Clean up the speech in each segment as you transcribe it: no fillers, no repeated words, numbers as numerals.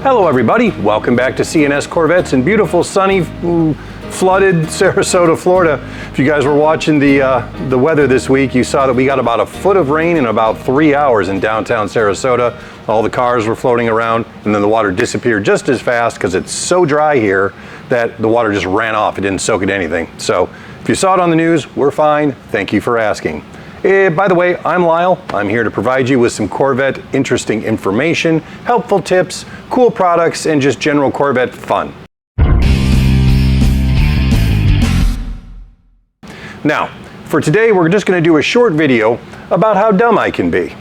Hello everybody, welcome back to CNS Corvettes in beautiful, sunny, flooded Sarasota, Florida. If you guys were watching the weather this week, you saw that we got about a foot of rain in about 3 hours in downtown Sarasota. All the cars were floating around, and then the water disappeared just as fast because it's so dry here that the water just ran off. It didn't soak into anything. So if you saw it on the news, we're fine. Thank you for asking. By the way, I'm Lyle. I'm here to provide you with some Corvette interesting information, helpful tips, cool products, and just general Corvette fun. Now, for today, we're just going to do a short video about how dumb I can be.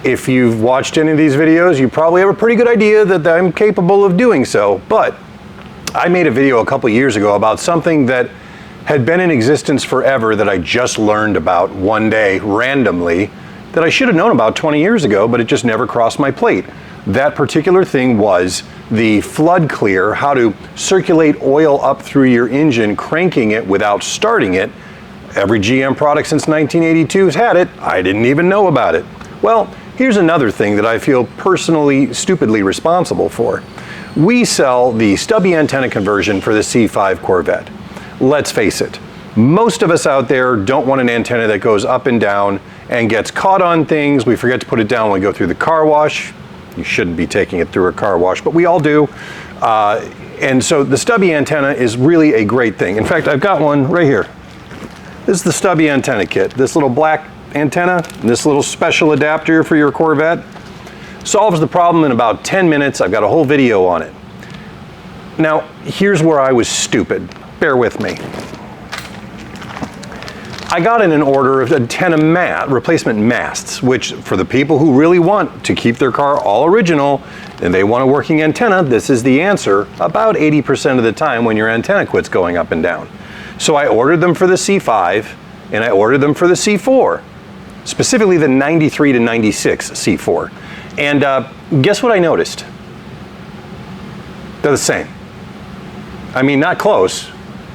If you've watched any of these videos, you probably have a pretty good idea that I'm capable of doing so, but I made a video a couple years ago about something that had been in existence forever that I just learned about one day randomly that I should have known about 20 years ago, but it just never crossed my plate. That particular thing was the flood clear, how to circulate oil up through your engine, cranking it without starting it. Every GM product since 1982 has had it. I didn't even know about it. Well, here's another thing that I feel personally stupidly responsible for. We sell the stubby antenna conversion for the C5 Corvette. Let's face it, most of us out there don't want an antenna that goes up and down and gets caught on things. We forget to put it down when we go through the car wash. You shouldn't be taking it through a car wash, but we all do. And so the stubby antenna is really a great thing. In fact, I've got one right here. This is the stubby antenna kit. This little black antenna, this little special adapter for your Corvette solves the problem in about 10 minutes. I've got a whole video on it. Now, here's where I was stupid. Bear with me. I got in an order of antenna replacement masts, which for the people who really want to keep their car all original and they want a working antenna, this is the answer about 80% of the time when your antenna quits going up and down. So I ordered them for the C5 and I ordered them for the C4, specifically the 93 to 96 C4. And guess what I noticed? They're the same. I mean, not close.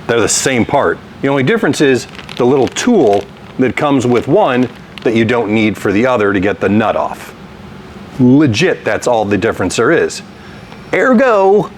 They're the same part. The only difference is the little tool that comes with one that you don't need for the other to get the nut off. Legit, that's all the difference there is. Ergo,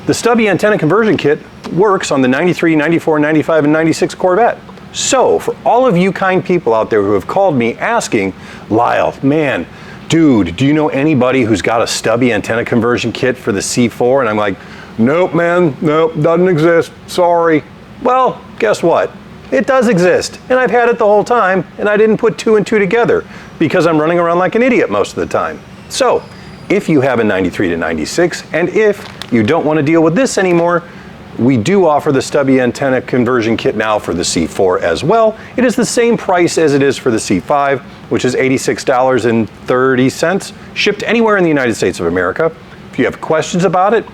the stubby antenna conversion kit works on the 93, 94, 95, and 96 Corvette. So, for all of you kind people out there who have called me asking, Lyle, man, dude, do you know anybody who's got a stubby antenna conversion kit for the C4? And I'm like, nope, man, nope, doesn't exist, sorry. Well, guess what? It does exist, and I've had it the whole time, and I didn't put two and two together because I'm running around like an idiot most of the time. So, if you have a 93 to 96, and if you don't want to deal with this anymore, we do offer the stubby antenna conversion kit now for the C4 as well. It is the same price as it is for the C5, which is $86.30, shipped anywhere in the United States of America. If you have questions about it,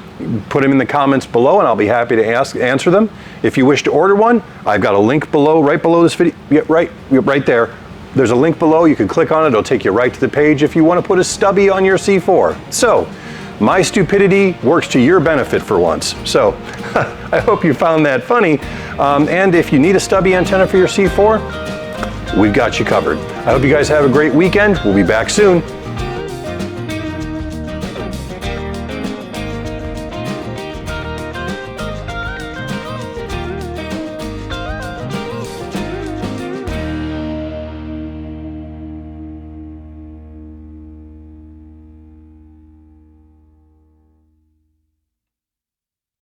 put them in the comments below and I'll be happy to answer them. If you wish to order one, I've got a link below, right below this video, right there. There's a link below, you can click on it, it'll take you right to the page if you want to put a stubby on your C4. So, my stupidity works to your benefit for once. So, I hope you found that funny. And if you need a stubby antenna for your C4, we've got you covered. I hope you guys have a great weekend. We'll be back soon.